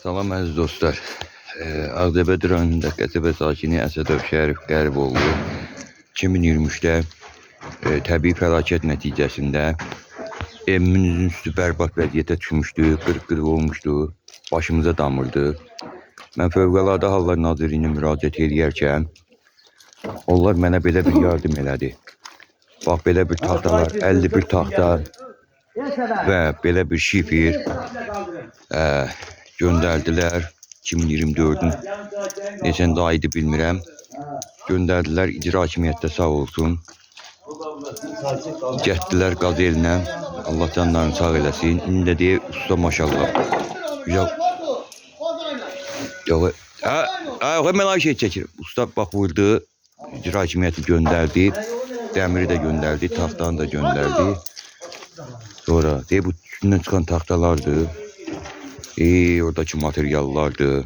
Salam əziz dostlar. Ağdəbə rayonunda qəsəbə sakini Əsədov Şərif Qəriboğlu 2023-də təbii fəlakət nəticəsində evimizin üstü bərbad vəziyyətə düşmüşdü, qırıq-qırıq olmuşdu, başımıza damırdı. Mən Fövqəladə Hallar Nazirliyinə müraciət edərkən onlar mənə belə bir yardım elədi. Bax, belə bir taxtalar, 51 taxta və belə bir şifir göndərdilər. 2024-ün neçəndə aydı bilmirəm. Göndərdilər, icra hakimiyyətdə sağ olsun. Getdilər qaz elinə. Allah canlarını sağ eləsin. İndi də deyir, usta maşallah. Hemen şey çəkir. Usta bax vurdu. İcra hakimiyyəti göndərdi. Dəmiri də göndərdi. Taxtanı da göndərdi. Sonra deyir, bu üstündən çıxan taxtalardır. Oradakı materyallardır.